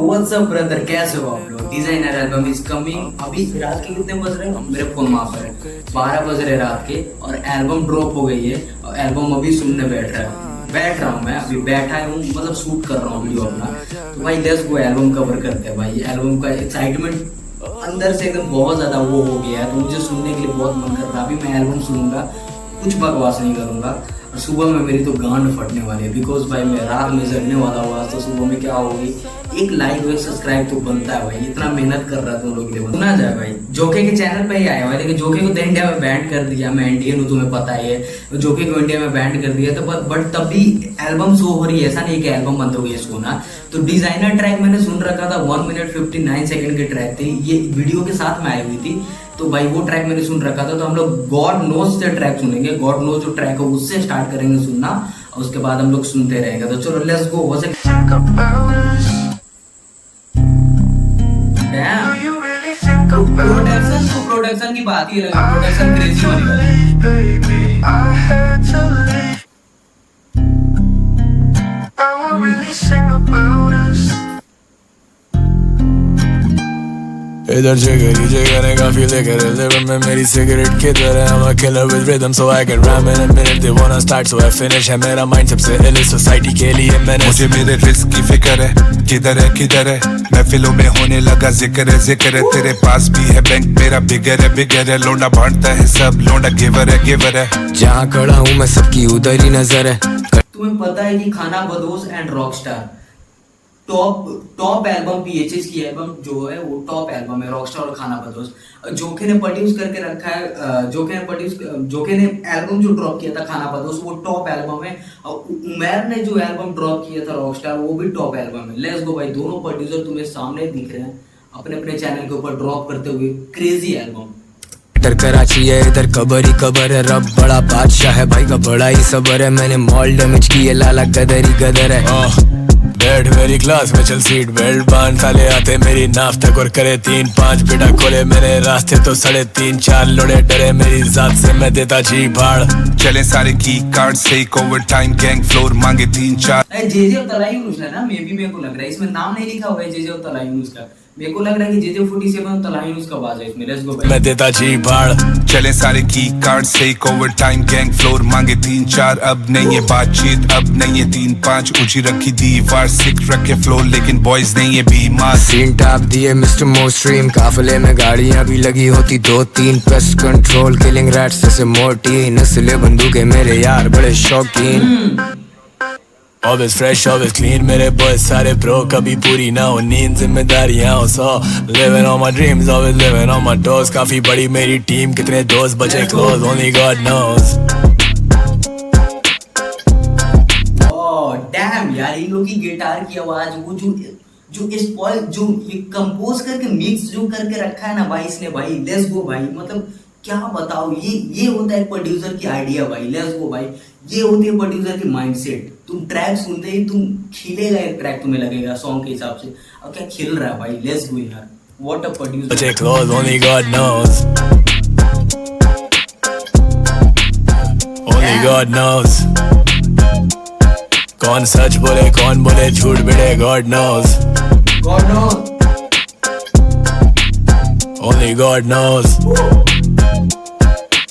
What's up brother, कैसे हो आप लोग। Designer album is coming. अभी रात के कितने बज रहे हैं, मेरे फोन वहां पर है 12 बज रहे रात के, और एल्बम ड्रॉप हो गई है। और एल्बम अभी सुनने बैठ रहा हूँ मैं, अभी बैठा हूँ, मतलब शूट कर रहा हूँ वीडियो अपना। तो भाई लेट्स गो, एल्बम कवर करते हैं भाई। एल्बम का एक्साइटमेंट अंदर से एकदम बहुत ज्यादा वो हो गया है, तो मुझे सुनने के लिए बहुत मन कर रहा है। अभी मैं एल्बम सुनूंगा, कुछ बकवास नहीं करूंगा। और सुबह में मेरी तो गांड फटने वाली है, बिकॉज भाई मैं रात में जगने वाला हुआ, तो सुबह में क्या होगी, एक लाइक और एक सब्सक्राइब तो बनता है भाई। इतना मेहनत कर रहा था लोगों के लिए, सुना जाए भाई। जोके के चैनल पे ही आया हुआ है, लेकिन जोके को तो इंडिया में बैन कर दिया। मैं इंडियन हूँ, तुम्हें पता ही है। जोके को इंडिया में बैन कर दिया, तो बट तब भी एल्बम शो हो रही है, ऐसा नहीं कि एल्बम बंद हो गई है सुना। तो डिजाइनर ट्रैक मैंने सुन रखा था, 1 मिनट 59 सेकंड की ट्रैक थी, ये वीडियो के साथ में आई हुई थी। तो भाई वो ट्रैक मैंने सुन रखा था। तो हम लोग गॉड नोज से ट्रैक सुनेंगे, गॉड नोज जो ट्रैक है उससे स्टार्ट करेंगे सुनना, और उसके बाद हम लोग सुनते रहेंगे। तो चलो लेट्स गो। हो सके प्रोडक्शन की बात ही अलग है, प्रोडक्शन क्रेजी होने इधर जिगर ने काफी लेकर लिवर में मेरी सिगरेट की तरह। I'm a killer with rhythm so I can rhyme in a minute. They wanna start so I finish. है मेरा माइंड सबसे इल सोसाइटी के लिए मैंने। मुझे मेरे रिस्क की फिक्र है, किधर है महफिलों में होने लगा जिक्र है। तेरे पास भी है बैंक, मेरा बिगर है। लोंडा बांटता है सब, लोंडा गिवर है। जहाँ खड़ा हूँ मैं सबकी उधर ही नजर है। तुम्हें पता है कि Khanabadosh and Rockstar top album, PHS की एल्बम जो है वो टॉप एल्बम है, रॉकस्टार और खाना बदोश। जोखे ने प्रोड्यूस करके रखा है, जोखे ने एल्बम जो ड्रॉप किया था खाना बदोश, वो टॉप एल्बम है। और उमर ने जो एल्बम ड्रॉप किया था रॉकस्टार, वो भी टॉप एल्बम है। लेट्स गो भाई, दोनों प्रोड्यूसर तुम्हें सामने दिख रहे हैं अपने अपने चैनल के ऊपर ड्रॉप करते हुए क्रेजी एल्बम। इधर कराची है, इधर कबर ही कबर है। रब बड़ा बादशाह है, भाई का बड़ा ही सबर है। मैंने मॉल डैमेज की है, लाला गदर ही गदर है। बैठ मेरी क्लास में, चल सीट बेल्ट बांध। साले आते मेरी नाफ तक और करे 3-5 बेटा खोले मेरे रास्ते तो 3.5-4 लोड़े डरे मेरी जात से, मैं देता जी भाड़। चले सारे की कार्ड से ओवर टाइम गैंग फ्लोर मांगे 3-4। जेजे और तलायूनुस है ना, मेरे को लग रहा है इसमें नाम नहीं लिखा हुआ है जेजे और तलायूनुस का। मेरे को लग रहा है कि जेजे 47 और तलायूनुस का आवाज है इसमें। लेट्स गो भाई, मैं देता जी भाड़। चले सारे की कार्ड से ओवर टाइम गैंग फ्लोर मांगे 3-4। अब नहीं है बातचीत, अब नहीं है 3-5। ऊंची रखी दीवार, सिक रखे फ्लोर, लेकिन बॉयज नहीं है बीमार। सीन टाप दिए मिस्टर मोस्ट्रीम, काफिले में गाड़ियां भी लगी होती 2-3। पेस्ट कंट्रोल किलिंग रैट्स जैसे मोटी, नस्ले बंदूकें मेरे यार बड़े शौकीन। Always fresh, always clean, मेरे बॉयज सारे प्रो, कभी पूरी ना हो नींद, जिम्मेदारियां हो 100। Living on my dreams, always living on my toes। काफी बड़ी मेरी टीम, कितने दोस्त बचे close, only God knows। Dam यार, इन लोग की गिटार की आवाज, वो जो ये कंपोज करके मिक्स जो करके रखा है ना भाई इसने, भाई लेट्स गो भाई। मतलब क्या बताओ, ये होता है प्रोड्यूसर की आइडिया भाई। लेट्स गो भाई, ये होती है प्रोड्यूसर की माइंडसेट। तुम ट्रैक सुनते ही तुम खिलेगा, एक ट्रैक तुम्हें लगेगा सॉन्ग के हिसाब से, अब क्या खिल रहा है भाई। लेट्स गो यार, व्हाट अ प्रोड्यूसर। बचे close, only God knows, only God knows। कौन सच बोले कौन बोले झूठ बेड़े, God knows, God knows, only God knows।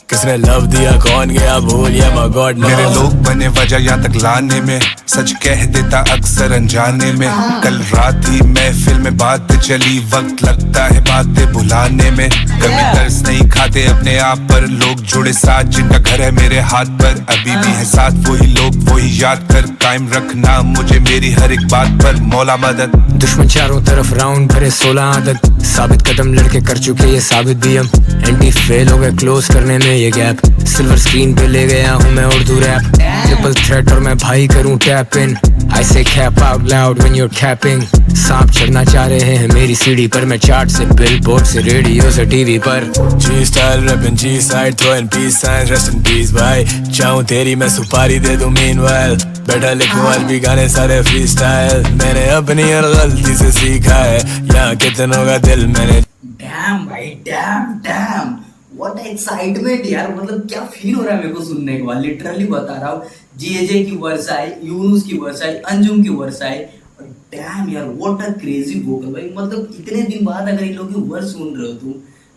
किसने लव दिया कौन गया भूल, या my God knows। मेरे लोग बने वजह यहाँ तक लाने में, सच कह देता अक्सर अनजाने में। कल रात ही महफिल में बात चली, वक्त लगता है बातें भुलाने में। कभी तरस नहीं खाते अपने आप पर, लोग जुड़े साथ जिनका घर है मेरे हाथ पर। अभी भी है साथ वही लोग, वही याद कर, कायम रखना मुझे मेरी हर एक बात पर, मौला मदद। दुश्मन चारों तरफ राउंड भरे 16 आदत, साबित कदम लड़के कर चुके ये साबित भी हम। एंटी फेल हो गए क्लोज करने में ये गैप, सिल्वर स्क्रीन पे ले गया हूँ मैं उर्दू रैप। ट्रिपल थ्रेट और मैं भाई करूँ tap in, I say cap out loud when you're capping। सांप चढ़ना चाह रहे हैं मेरी सीढ़ी पर, मैं चार्ट से बिलबोर्ड से रेडियो से टीवी पर। G style rapping G side throwing peace signs, rest in peace भाई। चाहूँ तेरी मैं सुपारी दे दूँ meanwhile, बैठा लिखूँ आज भी गाने सारे फ्री स्टाइल। मैंने अपनी हर गलती से सीखा है, यहाँ कितनों का दिल मैंने। डैम भाई, डैम व्हाट एक्साइटमेंट यार। मतलब क्या फील हो रहा है मेरे को सुनने के बाद, लिटरली बता रहा हूँ। जेजे की वर्स आई, यूनुस की वर्स आई, अंजुम की वर्स आई, डैम यार, व्हाट अ क्रेजी वोकल भाई। मतलब इतने दिन बाद अगर इन लोगों के वर्ड सुन रहे हो तुम,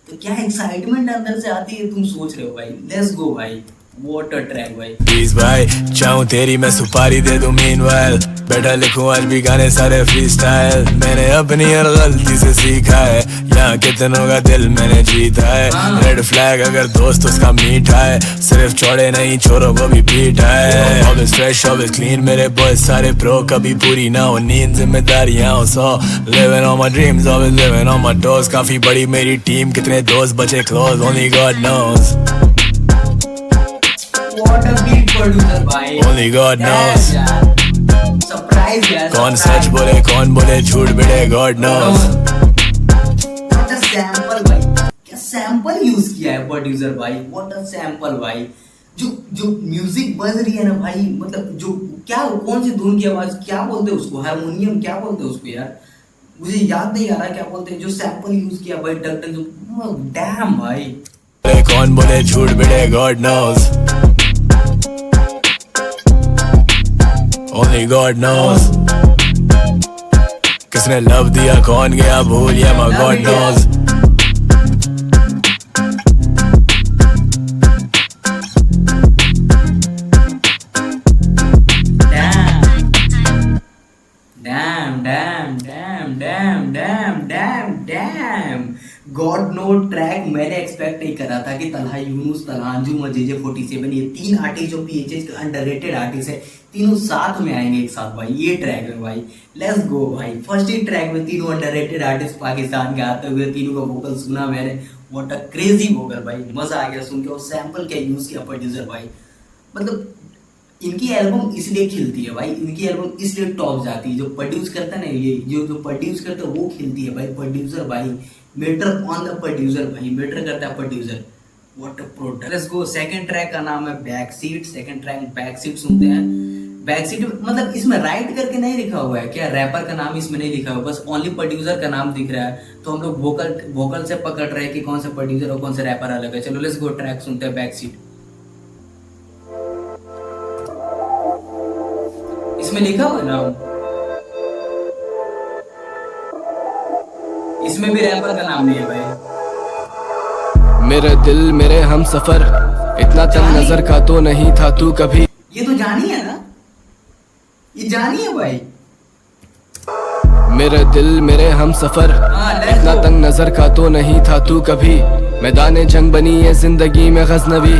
तो क्या एक्साइटमेंट अंदर से आती है, तुम सोच रहे हो भाई। लेट्स गो भाई, व्हाट अ ट्रैक भाई। प्लीज भाई चाहूं तेरी मैं सुपारी दे दूं मीनवाइल, बैठा लिखूं आज भी गाने सारे फ्री स्टाइल। मैंने अपनी हर गलती से सीखा है, यहाँ कितनों का दिल मैंने जीता है। रेड फ्लैग अगर दोस्त उसका मीठा है, सिर्फ चौड़े नहीं छोरों को भी पीटा है। ऑलवेज फ्रेश ऑलवेज क्लीन मेरे बॉयज सारे प्रो, कभी पूरी ना हो नींद जिम्मेदारियां हो सो। Living on my dreams always living on my toes, काफी बड़ी मेरी टीम कितने दोस्त बचे close, only God knows. What a beat producer भाई। Only God knows। सरप्राइज यार। कौन सच बोले कौन बोले झूठ बिड़े God knows। What a sample भाई, क्या सैंपल यूज किया है प्रोड्यूसर भाई। What a sample भाई। जो म्यूजिक बज रही है ना भाई, मतलब जो क्या कौन सी धुन की आवाज, क्या बोलते हैं उसको, हारमोनियम क्या बोलते हैं उसको यार, मुझे याद नहीं आ रहा क्या बोलते हैं। जो सैंपल यूज किया भाई, डक डक, डैम भाई। कौन बोले झूठ बिड़े God knows। Only God knows। किसने लव दिया कौन गया भूल, या my God knows। God knows track मैंने एक्सपेक्ट नहीं करा था कि तलहा यूनुस, तलहांजू और JJ47 ये तीन आर्टिस्ट जो PHH के अंडररेटेड आर्टिस्ट है, तीनों साथ में आएंगे एक साथ भाई ये ट्रैक में भाई। लेट्स गो भाई। फर्स्ट ही ट्रैक में तीनों अंडररेटेड आर्टिस्ट पाकिस्तान के आते हुए, तीनों का वोकल सुना मैंने। व्हाट अ क्रेजी वोकल भाई, मजा आ गया सुन के। और सैंपल क्या यूज किया प्रोड्यूसर भाई, मतलब इनकी एल्बम इसलिए खिलती है भाई, इनकी एल्बम इसलिए टॉप जाती है। जो प्रोड्यूस करता है ना, ये जो प्रोड्यूस करता है वो खिलती है भाई। प्रोड्यूसर भाई, मैटर ऑन द प्रोड्यूसर भाई, मैटर करता है producer. What a product. Let's go. Second track का नाम है back seat. Second track back seat सुनते हैं। बैक सीट मतलब इसमें राइट करके नहीं लिखा हुआ है क्या, रैपर का नाम इसमें नहीं लिखा हुआ, बस ओनली प्रोड्यूसर का नाम दिख रहा है। तो हम लोग वोकल से पकड़ रहे हैं कि कौन सा प्रोड्यूसर और कौन सा रैपर अलग है। चलो लेट्स गो, ट्रैक सुनते हैं बैक सीट। इसमें लिखा हुआ है नाम, इसमें भी रैपर का नाम नहीं है भाई। मेरे दिल मेरे हम सफर, इतना तंग नजर का तो नहीं था तू कभी। ये तो जानी है ना, ये जानी है भाई। मेरे दिल मेरे हम सफर, इतना तंग नजर का तो नहीं था तू कभी। मैदान जंग बनी है जिंदगी में गजनबी,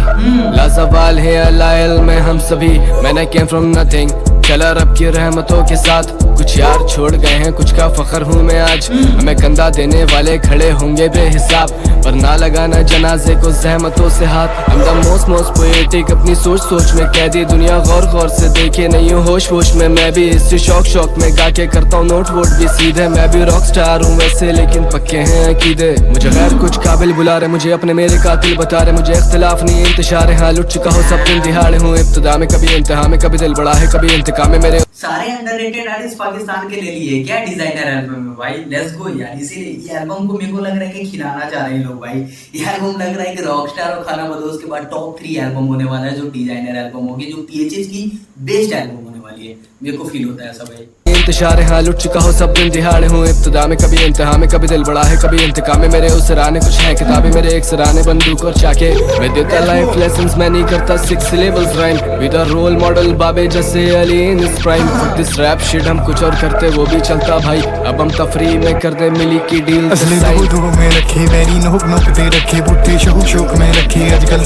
लाजवाल है अलाइल में हम सभी। मैंने केम फ्रॉम नथिंग, चला रब की रहमतों के साथ। कुछ यार छोड़ गए हैं, कुछ का फख्र हूँ मैं आज। हमें कंधा देने वाले खड़े होंगे बेहिसाब, पर ना लगाना जनाजे को जहमतों से हाथ। I'm the most poetic, अपनी सोच सोच में कैदी, दुनिया गौर गौर से देखे नहीं हूँ होश होश में। मैं भी इसी शौक में गा के करता हूँ नोट वोट भी सीधे। मैं भी रॉक स्टार हूँ वैसे, लेकिन पक्के हैं अकीदे। मुझे गैर कुछ काबिल बुला रहे, मुझे अपने मेरे कातिल बता रहे। मुझे इख्तिलाफ नहीं इंतशार है, हाँ लुट चुका हूँ सब दिन दिहाड़े हूँ। इब्तिदा में कभी इंतहा में, कभी दिल बड़ा है कभी इंतकाम में मेरे। सारे अंडररेटेड आर्टिस्ट पाकिस्तान के ले लिए क्या डिजाइनर एल्बम में भाई। लेट्स गो यार। इसीलिए ये एल्बम को मेरे को लग रहा है कि खिलाना चाह रहे हैं लोग भाई। ये एल्बम लग रहा है कि रॉकस्टार और खाना बदोश के बाद टॉप 3 एल्बम होने वाला है, जो डिजाइनर एल्बम होगी, जो PHH की बेस्ट एल्बम होने वाली है। मेरे को फील होता है ऐसा भाई। इंतशार है, हाँ लुट चुका हूँ सब दिन दिहाड़े हूँ। इब्तिदा में कभी इंतहा में, कभी दिल बड़ा है कभी इंतकाम में मेरे। उस राने कुछ है किताबें मेरे, एक सराने बंदूक और चाके। मैं देता लाइफ लेसन्स, मैं नहीं करता 6 syllables rhyme. With a role model बाबे जैसे Ali in this prime. This rap shit हम कुछ और करते वो भी चलता भाई। अब हम तफरी में कर दे मिली की डील। असली दो में रखी मेरी नोक नोक दे रखी, बुट्टी शौक में रखी अजकल।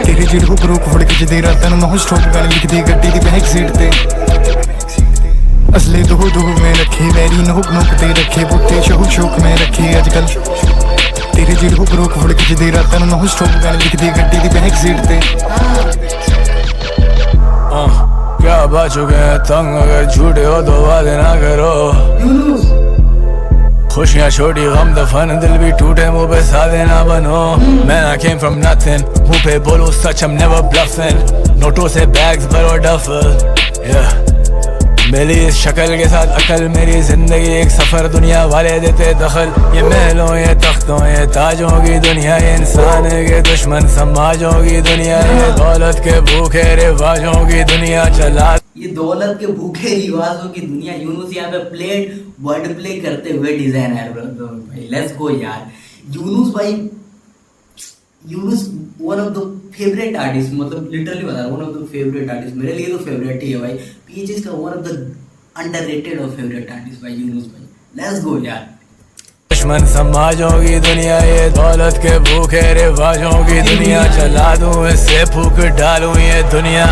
तेरी जिड़ को रोक फड़ के दे रात नौ स्ट्रोक गाल लिख दी गड्डी दी बैक सीट ते। असली दो में रखी मेरी नोक दे रखी, बुट्टी शौक में रखी अजकल। तेरी जिड़ को रोक फड़ के दे रात नौ स्ट्रोक गाल लिख दी गड्डी दी बैक सीट ते। क्या बाचोगे तंग, अगर झूठे हो तो वादे ना करो। खुशियाँ छोटी गम दफन, दिल भी टूटे मुँह पे सादे ना बनो। Man I came from nothing, मुँह पे बोलो सच I'm never bluffing। नोटों से बैग्स भरो डफल, yeah। मेरी इस शक्ल के साथ अकल, मेरी जिंदगी एक सफर, दुनिया वाले देते दखल। ये महलों ये तख्तों ये ताजों की दुनिया, ये इंसान के दुश्मन समाजों की दुनिया, ये दौलत के भूखे रिवाजों की दुनिया चला। ये दौलत के भूखे रिवाजों की दुनिया। यूनुस यहाँ पे वर्ड प्ले करते हुए डिजाइनर भाई, लेट्स गो यार। Yunus one of the favourite artist, मतलब लिटरली बता रहा हूँ, one of the favourite artist, मेरे लिए तो फेवरेट ही है भाई। पीएचएस का वन ऑफ द अंडररेटेड और फेवरेट आर्टिस्ट भाई यूनुस भाई, लेट्स गो यार। दुश्मन समाजों की दुनिया, ये दौलत के भूखे रिवाजों की दुनिया, चला दूं इससे फूक डालूं ये दुनिया,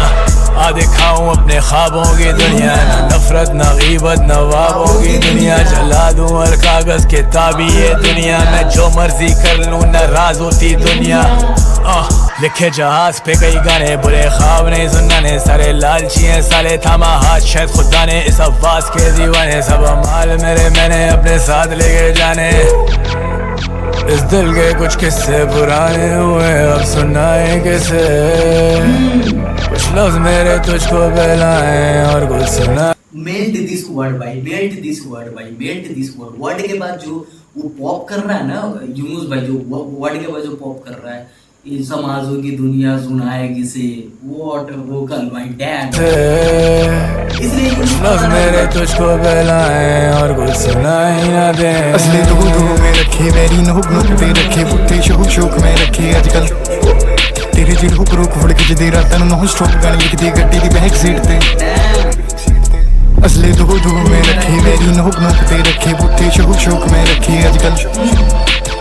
आ दिखाऊं अपने ख्वाबों की दुनिया, न नफरत न गीबत न वाबों की दुनिया, जला दूं हर कागज किताबी ये दुनिया, मैं जो मर्जी कर लूं नाराज होती दुनिया। लिखे जहाज पे कई गाने, बुरे ख्वाब नहीं सुनाने, सारे लालची हैं साले, थामा हाथ शायद खुदा ने, इस आवाज के दीवाने, सब अमाल मेरे मैंने अपने साथ लेके जाने, इस दिल के कुछ किस्से पुराने हुए अब सुनाए किसे, कुछ लफ्ज मेरे तुझको बहलाएं और कुछ सुना। मेल्ट दिस वर्ड भाई, मेल्ट दिस वर्ड भाई, मेल्ट दिस वर्ड। वर्ड के बाद जो वो पॉप कर रहा है ना यूनुस भाई, जो वर्ड के बाद जो पॉप कर रहा है, इन समाजों की दुनिया सुनाएगी से व्हाट वोकल भाई, डैम। इसलिए लफ्ज मेरे तुझको बहलाएं और कुछ सुनाई ना दे, असली दो में रखे वैरी नोक ते रखे बुੱਤੇ शौक में रखे अजकल, तेरे जिल हुक रोक फड़ के जदे रातां नूं स्ट्रोक गाने लिखदी गड्डी दी बैक सीट ते, असली दो में रखे वैरी नोक ते रखे बुੱਤੇ शौक में रखे अजकल,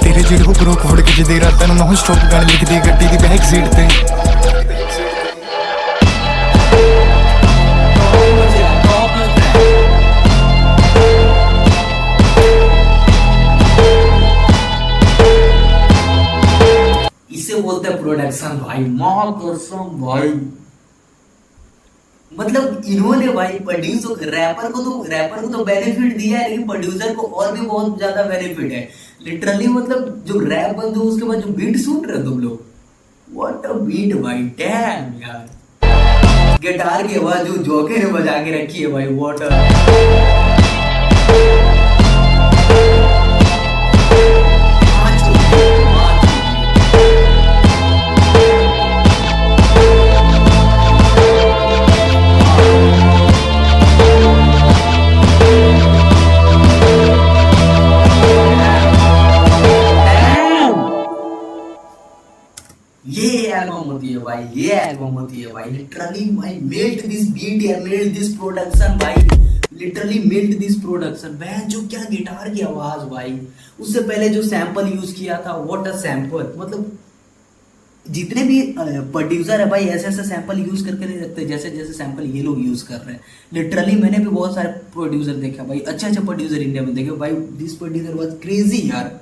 तेरे जिल हुक रोक फड़ के जदे रातां नूं स्ट्रोक गाने लिखदी गड्डी दी बैक सीट ते। इसे बोलते हैं प्रोडक्शन भाई, माल कसम भाई। मतलब इन्होंने भाई प्रोड्यूसर रैपर को तो बेनिफिट दिया है, लेकिन प्रोड्यूसर को और भी बहुत ज्यादा बेनिफिट है लिटरली। मतलब जो रैप बंद हो उसके बाद जो बीट सुन रहे हो तुम लोग, व्हाट अ बीट भाई, डैम यार। गिटार की आवाज जो जोके ने बजा के रखी है भाई, व्हाट अ ये एल्बम होती है भाई, लिटरली भाई मेल्ट दिस बीट या मेल्ट दिस प्रोडक्शन भाई, लिटरली मेल्ट दिस प्रोडक्शन। वह जो क्या गिटार की आवाज भाई, उससे पहले जो सैंपल यूज किया था, व्हाट अ सैंपल। मतलब जितने भी प्रोड्यूसर है भाई ऐसे ऐसे सैंपल यूज करके नहीं रखते जैसे जैसे सैंपल ये लोग यूज कर रहे हैं। लिटरली मैंने भी बहुत सारे प्रोड्यूसर देखा भाई, अच्छे अच्छे प्रोड्यूसर इंडिया में देखे भाई, दिस प्रोड्यूसर वाज क्रेजी यार।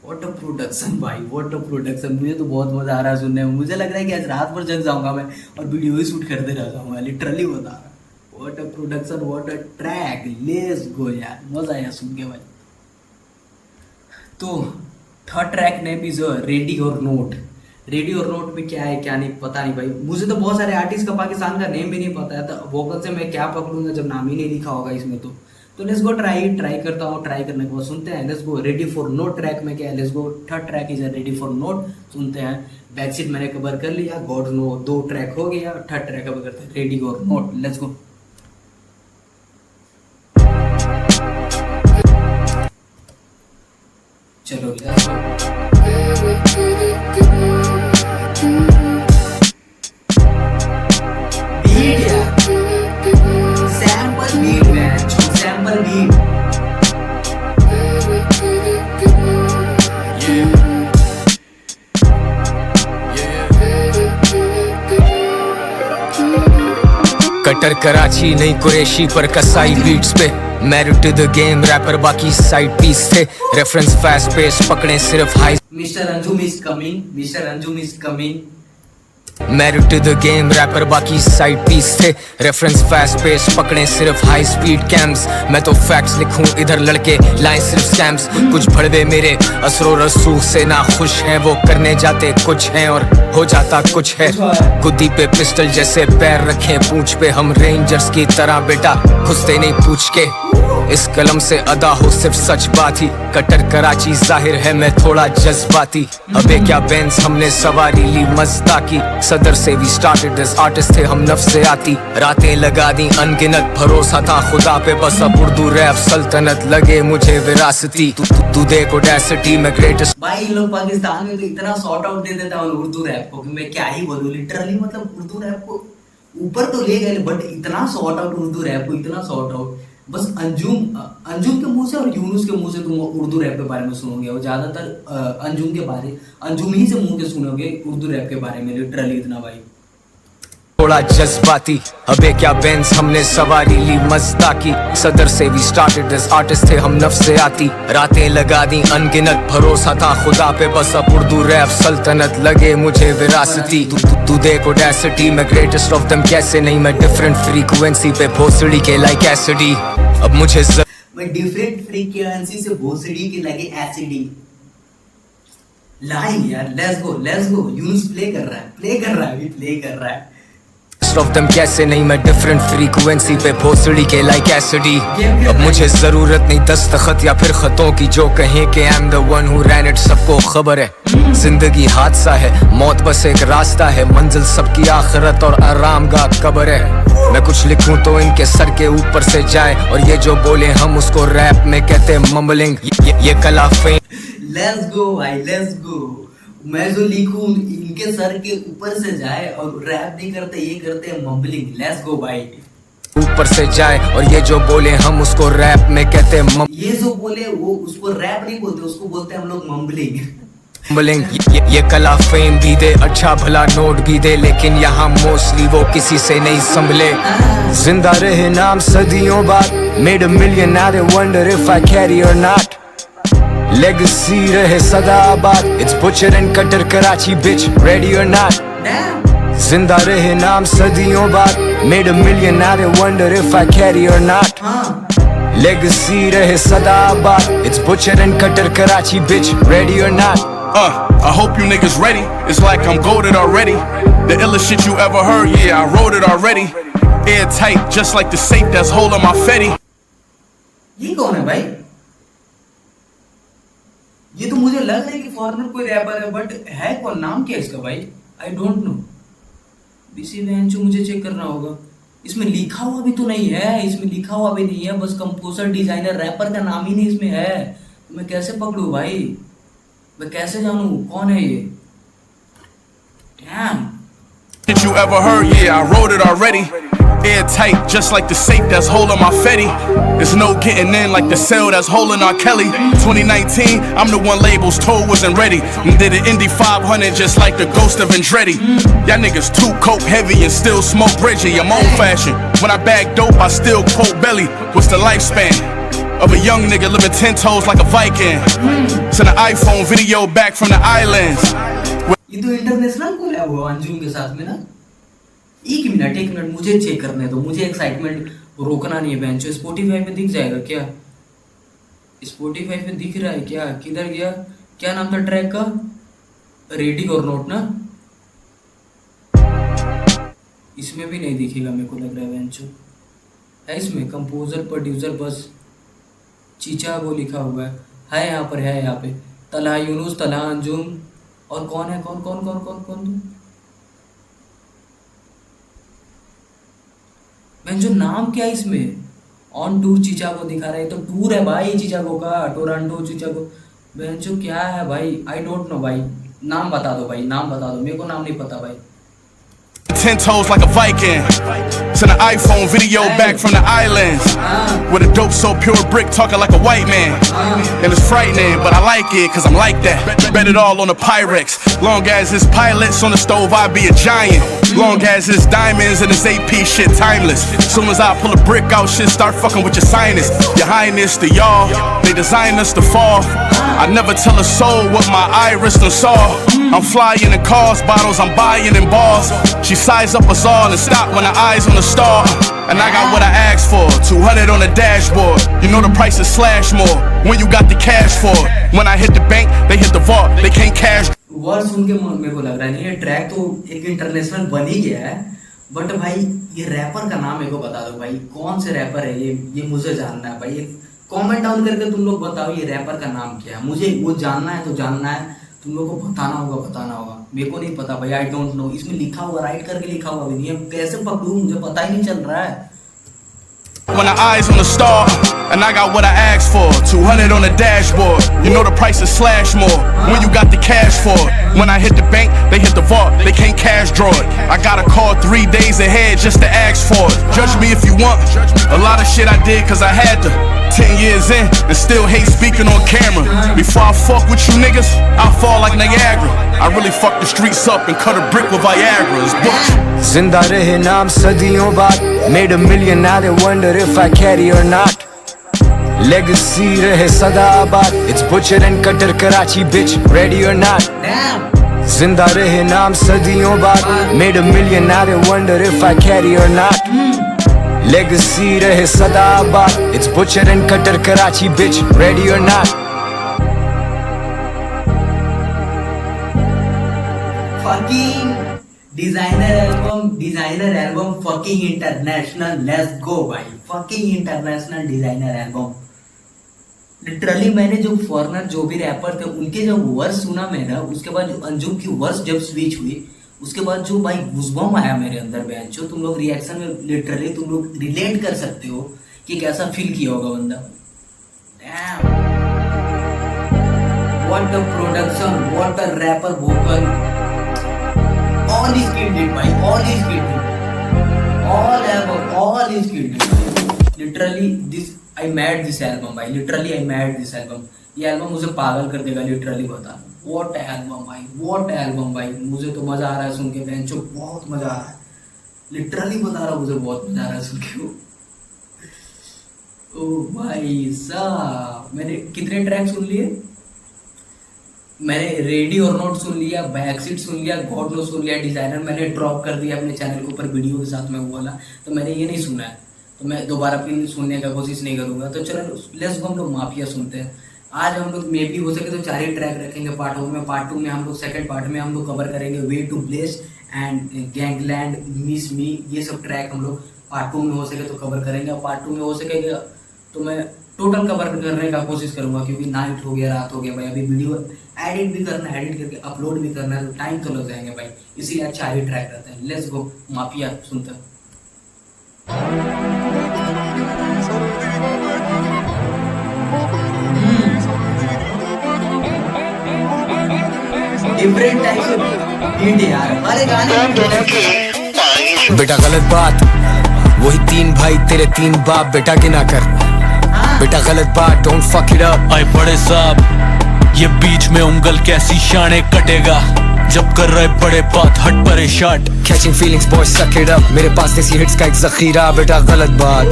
व्हाट अ प्रोडक्शन भाई, व्हाट अ प्रोडक्शन। मुझे तो बहुत मजा आ रहा है सुनने में, मुझे लग रहा है कि आज रात भर जग जाऊंगा मैं और वीडियो ही शूट करते रह जाऊंगा, लिटरली बता रहा। What a production, what a track, let's go यार, मजा आया सुन के भाई। तो third track name is ready और नोट। रेडी और नोट में क्या है क्या नहीं पता नहीं भाई, मुझे तो बहुत सारे आर्टिस्ट का पाकिस्तान का नेम भी नहीं पता है, तो वोकल से मैं क्या पकड़ूंगा जब नाम ही नहीं लिखा होगा इसमें। तो लेट्स गो ट्राई करता हूँ, ट्राई करने के बाद सुनते हैं। Let's go ready for note track में क्या है, let's go third track is ready for note, सुनते हैं। बैक सीट मैंने कवर कर लिया, गॉड नो 2 ट्रैक हो गया, थर्ड ट्रैक कवर करते हैं, रेडी और नोट, लेट्स गो। चलो लेट्स गो। कटर कराची नहीं कुरैशी पर कसाई बीट्स पे, married to the game rapper बाकी साइड पीस थे, रेफरेंस फास्ट पेस पकड़े सिर्फ high. Mister Anjum is coming, mister Anjum is coming. Married to the game rapper बाकी साइड पीस थे, रेफरेंस फास्ट पेस पकड़े सिर्फ हाई स्पीड कैम्स। मैं तो फैक्ट्स लिखूं इधर लड़के लाए सिर्फ स्कैम्स। कुछ भड़वे मेरे असरो रसूख से ना खुश हैं, वो करने जाते कुछ हैं और हो जाता कुछ है। गुद्दी पे पिस्टल जैसे पैर रखे पूंछ पे, हम रेंजर्स की तरह बेटा घुसते नहीं पूछ के। इस कलम से अदा हो सिर्फ सच बात ही। कटर कराची जाहिर है मैं थोड़ा जज्बाती। अबे क्या बेंस हमने सवारी ली मज़दा की। सदर से भी स्टार्टेड एज आर्टिस्ट थे हम नफ्स से आती। रातें लगा दी अनगिनत भरोसा था खुदा पे बस अब उर्दू रैप सल्तनत लगे मुझे विरासती। तू देख ऑडेसिटी में ग्रेटेस्ट। भाई लोग पाकिस्तान में तो इतना सॉर्ट आउट दे देता हूँ उर्दू रैप को कि मैं क्या ही बोलूँ। लिटरली मतलब उर्दू रैप को ऊपर तो ले गए बट इतना सॉर्ट आउट उर्दू रैप को, इतना सॉर्ट आउट। बस अंजुम के मुंह से और यूनुस के मुंह से तुम उर्दू रैप के बारे में सुनोगे और ज्यादातर अंजुम ही से मुंह के सुनोगे उर्दू रैप के बारे में। लिटरली इतना भाई थोड़ा जज्बाती। अबे क्या बेंस हमने सवारी ली मज़दा की। सदर से भी स्टार्टेड एज आर्टिस्ट थे हम नफ्स से आती। रातें लगा दी अनगिनत भरोसा था खुदा पे बस अब उर्दू रैप सल्तनत लगे मुझे विरासती। तू देख ऑडेसिटी में ग्रेटेस्ट ऑफ देम कैसे नहीं मैं डिफरेंट फ्रीक्वेंसी पे भोसड़ी के लाइक एसिडी। अब मुझे मैं डिफरेंट फ्रीक्वेंसी से भोसड़ी के लगे एसिडी लाइन यार। लेट्स गो यूनुस प्ले कर रहा है। ऑफ दम कैसे नहीं मैं डिफरेंट फ्रीक्वेंसी पे भोसड़ी के लाइक एसिडी। अब मुझे जरूरत नहीं दस्तखत या फिर खतों की जो कहें कि I am the one who ran it. सबको खबर है जिंदगी हादसा है, मौत बस एक रास्ता है, मंजिल सबकी आखिरत और आराम का कब्र है। मैं कुछ लिखूं तो इनके सर के ऊपर से जाए और ये जो बोले हम उसको रैप में कहते मम्बलिंग। ये कला फेम। लेट्स गो भाई लेट्स गो। मैं जो लिखूं इनके सर के ऊपर से जाए और रैप नहीं करते ये करते हैं मम्बलिंग। लेट्स गो भाई। ऊपर से जाए और ये जो बोले हम उसको रैप में कहते हैं ये जो बोले वो उसको रैप नहीं बोलते, उसको बोलते हैं हम लोग मम्बलिंग। ये कला फेम भी दे अच्छा भला नोट भी दे लेकिन यहाँ मोस्टली वो किसी से नहीं संभले। जिंदा रहे नाम सदियों बाद made a million they wonder if I carry और नॉट। Legacy रहे सदा आबाद It's butcher and cutter Karachi bitch ready or not। जिंदा रहे नाम सदियों बाद Made a million now they wonder if I carry or not। Legacy रहे सदा आबाद It's butcher and cutter Karachi bitch ready or not। I hope you niggas ready. It's like I'm goated already. The illest shit you ever heard, yeah, I wrote it already. Airtight, just like the safe that's holding my Fetty। ये कौन है भाई? ये तो मुझे लग रहा है कि फॉरेनर कोई रैपर है बट है कौन? नाम क्या है इसका भाई? I don't know. बीसी वेंचो मुझे चेक करना होगा। इसमें लिखा हुआ भी तो नहीं है, बस कंपोजर डिजाइनर रैपर का नाम ही नहीं इसमें है। मैं कैसे पकड़ूं भाई? मैं कैसे जानूं कौन है ये? Damn। Shit you ever heard, yeah, I wrote it already. Airtight, just like the safe that's holding my Fetty. There's no getting in like the cell that's holding R. Kelly. 2019, I'm the one labels told wasn't ready. And did an Indy 500 just like the ghost of Andretti. Y'all niggas too coke heavy and still smoke Reggie. I'm old fashioned. When I bag dope, I still quote Belly. What's the lifespan of a young nigga living 10 toes like a Viking? Send an iPhone video back from the islands. ये तो international collab हुआ अंजुम के साथ में ना। एक minute मुझे check करने दो, मुझे एक्साइटमेंट रोकना नहीं है। बेंचो स्पॉटिफाई पे दिख जाएगा क्या? स्पॉटिफाई पे दिख रहा है क्या? किधर गया? क्या नाम था ट्रैक का? रेडी और नोट ना। इसमें भी नहीं दिखेगा मेरे को लग रहा है। बेंचो है इसमें कंपोजर प्रोड्यूसर बस चिचागो लिखा हुआ है यहाँ पे तलहा यूनुस, तलहा अंजुम और कौन है? कौन जो नाम क्या है इसमें? ऑन टूर चिचागो दिखा रहा है, तो टूर है भाई चिचागो का, टोरंटो चिचागो। बेंचो क्या है भाई? आई डोंट नो भाई। नाम बता दो भाई, मेरे को नाम नहीं पता भाई। 10 toes like a Viking. Send an iPhone video back from the islands. With a dope so pure brick talking like a white man. And it's frightening, but I like it cause I'm like that. Bet it all on the Pyrex. Long as it's pilots on the stove, I be a giant. Long as it's diamonds and it's AP shit timeless. Soon as I pull a brick out, shit start fucking with your sinus. Your highness to y'all, they design us to fall. I never tell a soul what my iris done saw. I'm flying in cars, bottles I'm buying in bars. She size up us all and stop when her eyes on the star. And I got what I asked for, 200 on the dashboard. You know the price is slash more when you got the cash for it. When I hit the bank, they hit the vault, they can't cash. Word सुन के मेरे को लग रहा है नहीं ये track तो एक इंटरनेशनल बन ही गया है बट भाई ये रैपर का नाम मेरे को बता दो भाई, कौन से रैपर है ये मुझे जानना है भाई। कमेंट डाउन करके तुम लोग बताओ ये रैपर का नाम क्या है, मुझे वो जानना है तो जानना है, तुम लोग को बताना होगा। मेरे को नहीं पता भाई, आई डोंट नो। इसमें लिखा हुआ, राइट करके लिखा हुआ भी नहीं है, कैसे पकड़ूं मुझे पता ही नहीं चल रहा है। When the eyes on the star, and I got what I asked for, 200 on the dashboard, you know the price is slash more, when you got the cash for it. When I hit the bank, they hit the vault, they can't cash draw it. I gotta call 3 days ahead just to ask for it. Judge me if you want, a lot of shit I did cause I had to. 10 years in, and still hate speaking on camera. Before I fuck with you niggas, I'll fall like Niagara. I really fuck the streets up and cut a brick with Viagra. It's butch. जिंदा रहे नाम सदियों बाद, made a million now they wonder if I carry or not. Legacy रहे सदा आबाद, it's butcher and cutter Karachi bitch, ready or not. जिंदा रहे नाम सदियों बाद, made a million now they wonder if I carry or not. Legacy रहे सदा आबाद, it's butcher and cutter Karachi bitch, ready or not. Fucking designer album fucking international, let's go भाई। fucking international designer album. Literally मैंने जो foreigner जो भी wrapper थे उनके जब वर्स सुना मैंने, उसके बाद जो अंजुम की वर्स जब स्विच हुई, उसके बाद जो भाई गुज़बम आया मेरे अंदर बेंचो, तुम लोग रिएक्शन में लिटरली तुम लोग रिलेट कर सकते हो कि कैसा फील किया होगा बंदा। What a production, what a rapper vocal, all is killed भाई, all is killed। Literally this I mad this album भाई, literally I mad this album। ये एल्बम मुझे पागल कर देगा लिटरली, बता। What album भाई, what album भाई, मुझे तो मजा आ रहा है सुन के बेंचो, बहुत मजा आ रहा है, लिटरली बता रहा हूँ, मुझे बहुत मजा आ रहा है सुन के। ओ भाई साहब, मैंने कितने ट्रैक सुन लिए? मैंने रेडी और नॉट सुन लिया, बैकसीट सुन लिया, गॉड नो सुन लिया, डिजाइनर मैंने ड्रॉप कर दिया अपने चैनल के ऊपर वीडियो के साथ में बोला, तो मैंने ये नहीं सुना है, तो मैं दोबारा फिर सुनने का कोशिश नहीं करूंगा। तो चलो लेट्स गो, हम लोग माफिया सुनते हैं। आज हम लोग मे भी हो सके तो 4 ही ट्रैक रखेंगे पार्ट 1 में। पार्ट 2 में हम लोग सेकंड पार्ट में हम लोग कवर करेंगे way to bless and gangland, miss me, ये सब ट्रैक हम लोग पार्ट 2 में हो सके तो कवर करेंगे। और पार्ट 2 में हो सकेगा तो मैं टोटल कवर करने का कोशिश करूंगा, क्योंकि नाइट हो गया, रात हो गया भाई, अभी वीडियो एडिट भी करना है, एडिट करके अपलोड भी करना है, तो टाइम तो लग जाएंगे भाई, इसीलिए आज 4 ही ट्रैक रहते हैं। लेट्स गो माफिया सुनते हैं। डिफरेंट टाइप से बीट यार, हमारे गाने में बेटा गलत बात, वही 3 भाई तेरे 3 बाप, बेटा गिना कर। बेटा गलत बात, डोंट फक इट अप। आए बड़े साहब, ये बीच में उंगल कैसी शाने कटेगा, जब कर रहे बड़े बात हट परे शाट। कैचिंग फीलिंग्स बॉय सक इट अप, मेरे पास देसी हिट्स का एक जखीरा, बेटा गलत बात,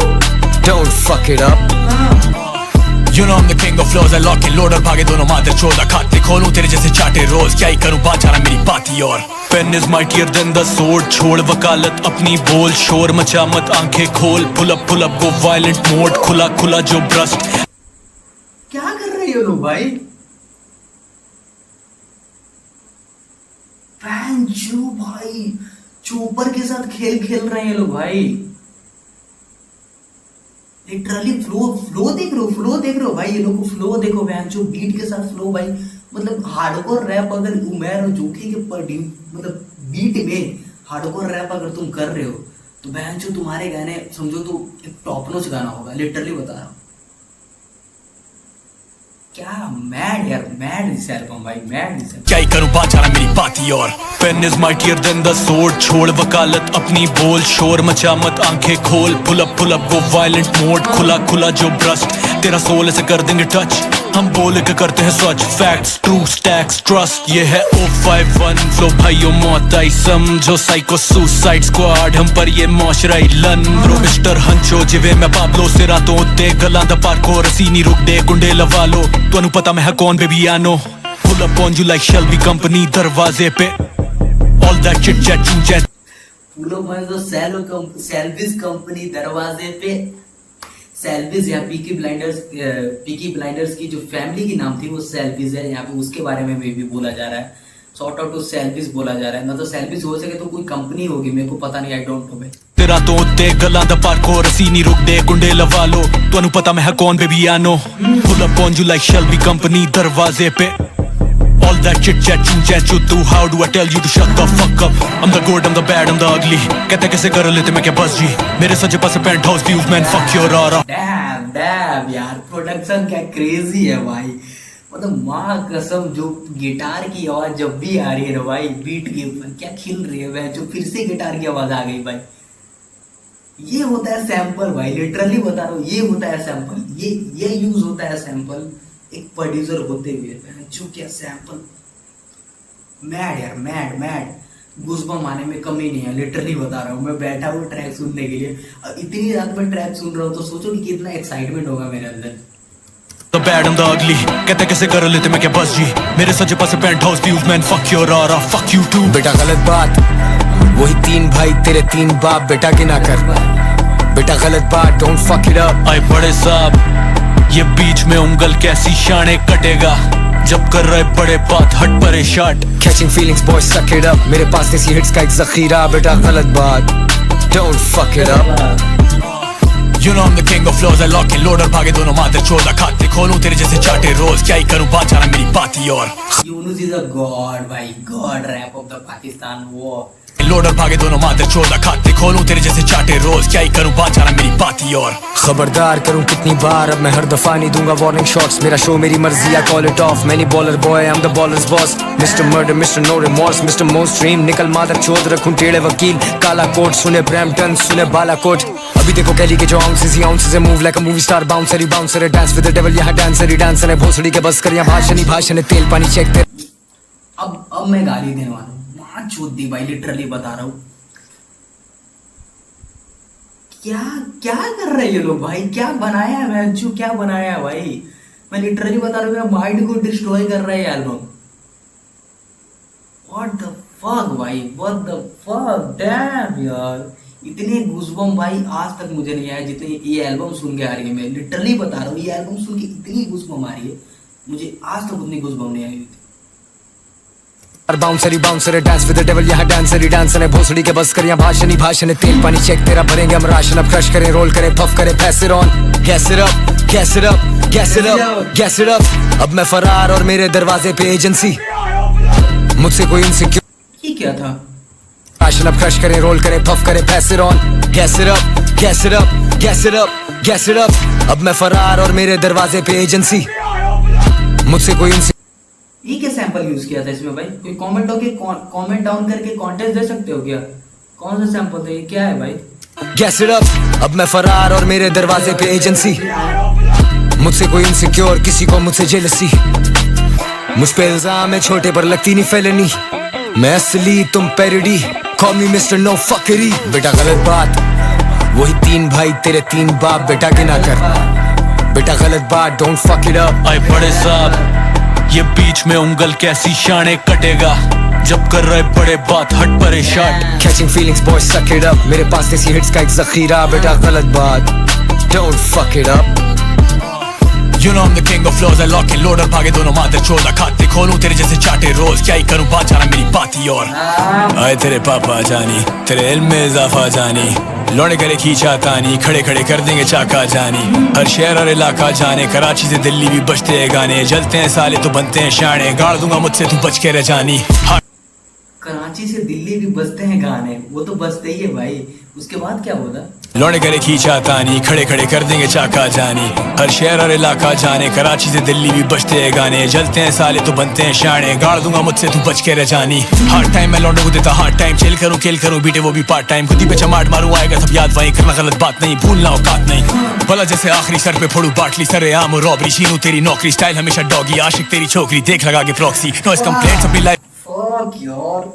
don't fuck it up. You know I'm the king of flows, I lock and load और भागे दोनों मादर चोदा, खाते खोलूं तेरे जैसे चाटे रोज, क्या ही करूं बात जाना मेरी बाती। और pen is mightier than the sword, छोड़ वकालत अपनी बोल, शोर मचा मत आंखें खोल, pull up go violent mode, खुला खुला जो ब्रस्ट। क्या कर रहे हो लोग भाई? पैंचो भाई चोपर के साथ खेल रहे हैं लोग भाई। लिटरली फ्लो देख रहे हो भाई, ये लोग को फ्लो देखो पैंचो, बीट के साथ फ्लो भाई, मतलब हार्डकोर रैप अगर उमेर और जोखी के मतलब बीट में हार्डकोर रैप अगर तुम कर रहे हो तो पैंचो तुम्हारे गाने समझो तो एक टॉप नॉच गाना होगा, लिटरली बता रहा हूँ। क्या मैड यार, मैड इस एल्बम भाई, मैड इस। क्या ही करूं बात जाना मेरी बाती। और pen is mightier than the sword, छोड़ वकालत अपनी बोल, शोर मचा मत आंखें खोल, pull up go violent mode, खुला खुला जो ब्रस्ट, तेरा सोल ऐसे कर देंगे टच, हम बोल के करते हैं सच, फैक्ट्स ट्रू स्टैक्स ट्रस्ट। ये है 051 फ्लो भाइयों, मौत आई समझो, साइको सुसाइड स्क्वाड, हम पर ये मौशरा लन ब्रो, मिस्टर हंचो जिवे मैं पाब्लो से रातों ते गलां दा पार्को, रसीनी रुक दे गुंडे लवा लो, तुहानू पता मैं है कौन बेबी आनो, pull up on you like Shelby company दरवाजे पे, ऑल दैट चिट चैट चू चैट। पूरा मैं तो सेल्विस कंपनी दरवाजे पे, सेल्विस या पीकी ब्लाइंडर्स की जो फैमिली की नाम थी वो सेल्विस है, यहाँ पे उसके बारे में भी बोला जा रहा है। सॉर्ट आउट टू सेल्फिश बोला जा रहा है ना, तो सेल्फिश हो सके तो कोई कंपनी होगी, मेरे को पता नहीं, आई डोंट नो भाई। तेरा तो उत्ते गल्लां दा पार्को रसी नहीं रुकदे गुंडे लवा लो, तुहानू पता मैं कौन बेबी आनो, pull up on you like Shelby company दरवाजे पे। All that chit chat choo chat choo too, how do I tell you to shut the fuck up? I'm the good, I'm the bad, I'm the ugly. कहते कैसे कर लेते मैं क्या बस जी, मेरे सच्चे पास penthouse views man, fuck your aura. Damn damn यार, प्रोडक्शन क्या क्रेजी है भाई, मतलब माँ कसम, जो गिटार की आवाज जब भी आ रही है ना भाई बीट के ऊपर, क्या खिल रही है भाई, जो फिर से गिटार की आवाज आ गई भाई। ये होता है सैंपल भाई, लिटरली बता रहा हूँ, ये होता है सैंपल, ये यूज होता है सैंपल एक प्रोड्यूसर होते हुए। जो क्या सैंपल, मैड यार, मैड मैड, गूज़बम्प आने में कमी नहीं है, लिटरली बता रहा हूँ। मैं बैठा हुआ ट्रैक सुनने के लिए, और इतनी रात में ट्रैक सुन रहा हूँ, तो सोचो कि कितना एक्साइटमेंट होगा मेरे अंदर। The bad, I'm the ugly. कहते कैसे कर लेते मैं क्या बस जी, मेरे सच्चे पास penthouse views man, fuck your aura, fuck you too. बेटा गलत बात, वही 3 भाई तेरे 3 बाप, बेटा की ना कर, बेटा गलत बात, don't fuck it up. आए बड़े साहब, ये बीच में उंगल कैसी शाने कटेगा, जब कर रहे बड़े बात हट परे शाट। Catching feelings boy suck it up, मेरे पास देसी हिट्स का एक ज़ख़ीरा, बेटा गलत बात, don't fuck it up. You know I'm the king of flows, I lock and load और भागे दोनों मादर चोदा, खाते खोलूं तेरे जैसे चाटे रोज, क्या ही करूं बात जाना मेरी बात ही और। यूनुस इज अ गॉड भाई, God rap of the Pakistan, वो लोड और भागे दोनों मादर चोदा, खाते खोलूं तेरे जैसे चाटे रोज, क्या ही करूं बात जाना मेरी बात ही और। खबरदार करूं कितनी बार, अब मैं हर दफा नहीं दूंगा वार्निंग शॉट्स, मेरा शो मेरी मर्जी, I call it off, many baller boy, I am the ballers boss, mister murder mister no remorse, mister mainstream, निकल मादर चोद, रखूं टेढ़े वकील, काला कोट सुने ब्रैम्पटन सुने बालाकोट, अभी देखो कैली के जो आउंसेस ही आउंसेस है, move like a movie star, bouncer he bouncer है, डांस विद द डेविल, यहाँ डांसर ही डांसर है, भोसड़ी के बस कर यहाँ भाषण ही भाषण है, तेल पानी चेक तेरे। अब मैं गाली देने वाला हूँ, माँ चोद दी भाई, लिटरली बता रहा हूँ। क्या क्या कर रहे हैं ये लोग भाई, क्या बनाया है मैं, क्या बनाया है भाई, मैं लिटरली बता रहा हूँ, मेरा माइंड को डिस्ट्रॉय कर रहा है एल्बम। व्हाट द फक भाई, व्हाट द फक, डैम यार, इतने गूज़बम्प भाई आज तक मुझे नहीं आया जितने ये एल्बम सुन के आ रही है। मैं लिटरली बता रहा हूँ, ये एल्बम सुन के इतनी गूज़बम्प आ रही है, मुझे आज तक उतनी गूज़बम्प नहीं आई हुई थी। बाउंसर ही बाउंसर है, डांस विद द डेविल, यहाँ डांसर ही डांसर है, भोसड़ी के बस कर यहाँ भाषण ही भाषण है, तेल पानी चेक तेरा भरेंगे हम राशन, अब क्रश करें रोल करें पफ करें, पैस it on, gas it up gas it up gas it up gas it up. अब मैं फरार और मेरे दरवाजे पे एजेंसी, मुझसे कोई इनसिक्योर, ये क्या था? राशन अब क्रश करें रोल करें पफ करें, पैस it on, gas it up gas it up gas it up gas it up. अब मैं फरार और मेरे दरवाजे पे एजेंसी, मुझसे कोई ये क्या सैंपल यूज किया था इसमें भाई? कोई कमेंट हो के कमेंट डाउन करके कॉन्टेस्ट दे सकते हो क्या? कौन सा सैंपल था ये, क्या है भाई? Gas it up. अब मैं फरार और मेरे दरवाजे पे एजेंसी, मुझसे कोई इनसिक्योर, किसी को मुझसे जेलसी, मुझ पे इल्जाम है छोटे पर लगती नहीं फेलनी, मैं असली तुम parody, call me mister no fakery. बेटा गलत बात, वही 3 भाई तेरे 3 बाप, बेटा की ना कर, बेटा गलत बात, डोंट फक इट अप। आए बड़े साहब, ये बीच में उंगल कैसी शाने कटेगा, जब कर रहे बड़े बात हट परे शाट। Catching feelings boy suck it up, मेरे पास देसी हिट्स का एक ज़ख़ीरा, बेटा गलत बात, don't fuck it up. You know I'm the king of flows, I lock and load और भागे दोनों मादर चोदा, खाते खोलूं तेरे जैसे चाटे रोज, क्या ही करूं बात जाना मेरी बात ही और। आए तेरे पापा जानी, तेरे इल्म में इजाफा जानी, लौड़े करे खींचा तानी, खड़े खड़े कर देंगे चाका जानी, हर शहर और इलाका जाने, कराची से दिल्ली भी बजते हैं गाने, जलते हैं साले तो बनते हैं शाने, गाड़ दूंगा मुझसे तू बच के रह जानी। कराची से दिल्ली भी बजते हैं गाने, वो तो बजते ही है भाई, उसके बाद क्या होता? लौड़े करे खींचा तानी, खड़े खड़े कर देंगे चाका जानी, हर शहर और इलाका जाने, कराची से दिल्ली भी बजते हैं गाने, जलते हैं साले तो बनते हैं शाने, गाड़ दूंगा मुझसे तू बच के रह जानी। हार्ड टाइम मैं लौंडों को देता हार्ड टाइम, चिल करूं खेल करूं बीटे वो भी पार्ट टाइम, खुद ही पे चमाट मारूं आएगा सब याद, वहीं करना गलत बात नहीं, भूलना औकात नहीं, भला जैसे आखिरी सर पे फोड़ू बाटली, सरे आम और रॉबरी, छीनू तेरी नौकरी, स्टाइल हमेशा डॉगी, आशिक तेरी छोकरी, देख लगा के प्रॉक्सी, नॉइस कंप्लेंट्स अपनी लाइफ। फक यार,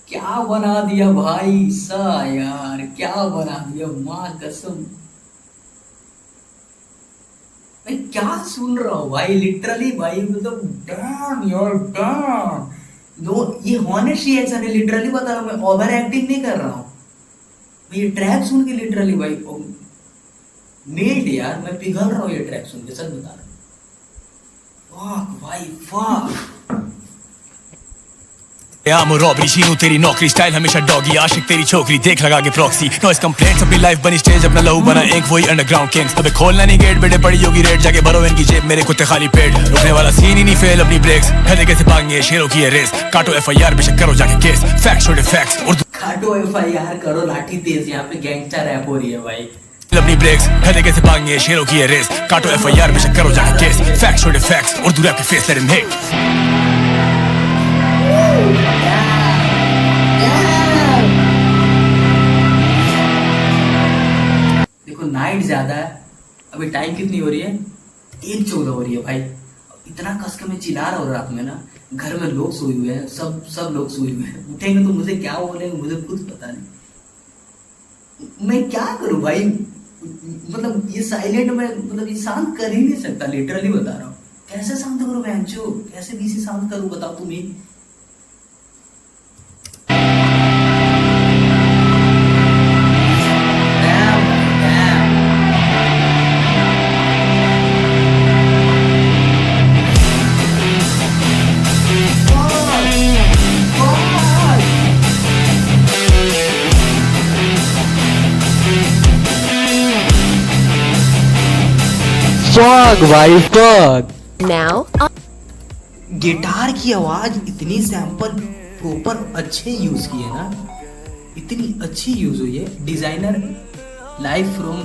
क्या बना दिया भाई सा यार, क्या बना दिया, माँ कसम। मैं क्या सुन रहा हूँ भाई, लिटरली भाई, मतलब डैम यार डैम। नो, ये हॉनेस्ट रिएक्शन है, लिटरली बता रहा हूँ मैं, ओवर एक्टिंग नहीं कर रहा हूँ। ये ट्रैक सुन के लिटरली भाई मेल्ट यार, मैं पिघल रहा हूँ ये ट्रैक सुन के, सच बता रहा हूँ। फक भाई फक। आम रॉबरी शीनू तेरी नौकरी स्टाइल हमेशा डॉगी आशिक तेरी छोकरी देख लगा के प्रॉक्सी नॉइस कंप्लेंट्स अपनी लाइफ बनी स्टेज अपना लहू बना एक वही अंडरग्राउंड किंग्स अबे खोलना नहीं गेट बेटे पड़ी होगी रेड जाके भरो इनकी जेब मेरे कुत्ते खाली पेट रुकने वाला सीन ही नहीं फेल अपनी ब्रेक्स कहते कैसे भागेंगे शेरों की ये रेस काटो एफआईआर बेशक करो जाके केस फैक्ट्स छोड़े फैक्ट्स उर्दू काटो एफआईआर करो लाठी तेज, यहाँ पे गैंगस्टर रैप हो रही है भाई। अपनी ब्रेक्स कहते कैसे भागेंगे शेरों की ये रेस काटो एफआईआर बेशक करो जाके केस फैक्ट्स छोड़े फैक्ट्स उर्दू रैप के face let him hit night ज्यादा है, अभी टाइम कितनी हो रही है, 1:14 हो रही है भाई। इतना कस के मैं चिल्ला रहा हूँ रात में ना, घर में लोग सोए हुए हैं, सब लोग सोए हुए हैं, उठेंगे तो मुझे क्या बोलेंगे मुझे खुद पता नहीं। मैं क्या करूँ भाई, मतलब ये साइलेंट में मतलब ये शांत कर ही नहीं सकता, लिटरली बता रहा हूँ। कैसे शांत करूँ बहनचो, कैसे बीसी शांत करूँ बताओ तुम ही। फक भाई फक। Now गिटार की आवाज इतनी सैंपल प्रॉपर अच्छे यूज किए ना, इतनी अच्छी यूज हुई है। डिजाइनर लाइव फ्रॉम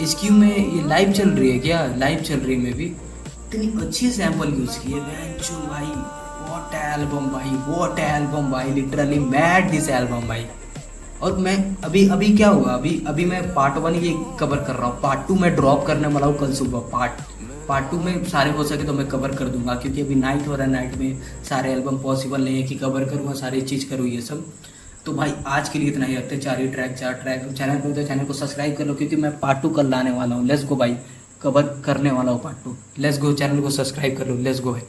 HQ में ये लाइव चल रही है क्या, लाइव चल रही में भी इतनी अच्छी सैंपल यूज की है भाई। व्हाट एल्बम भाई, व्हाट एल्बम भाई, लिटरली मैड दिस एल्बम भाई। और मैं अभी क्या हुआ, अभी मैं पार्ट 1 ये कवर कर रहा हूँ, पार्ट 2 मैं ड्रॉप करने वाला हूँ कल सुबह। पार्ट 2 में सारे हो सके तो मैं कवर कर दूंगा, क्योंकि अभी नाइट हो रहा है, नाइट में सारे एल्बम पॉसिबल नहीं है कि कवर करूँगा, सारी चीज़ करूँ ये सब। तो भाई आज के लिए इतना ही रखते, 4 ट्रैक। चैनल पर तो चैनल को सब्सक्राइब कर लो, क्योंकि मैं पार्ट 2 कल लाने वाला हूँ। लेट्स गो भाई, कवर करने वाला हूँ पार्ट 2। लेट्स गो, चैनल को सब्सक्राइब कर लो, लेट्स गो भाई।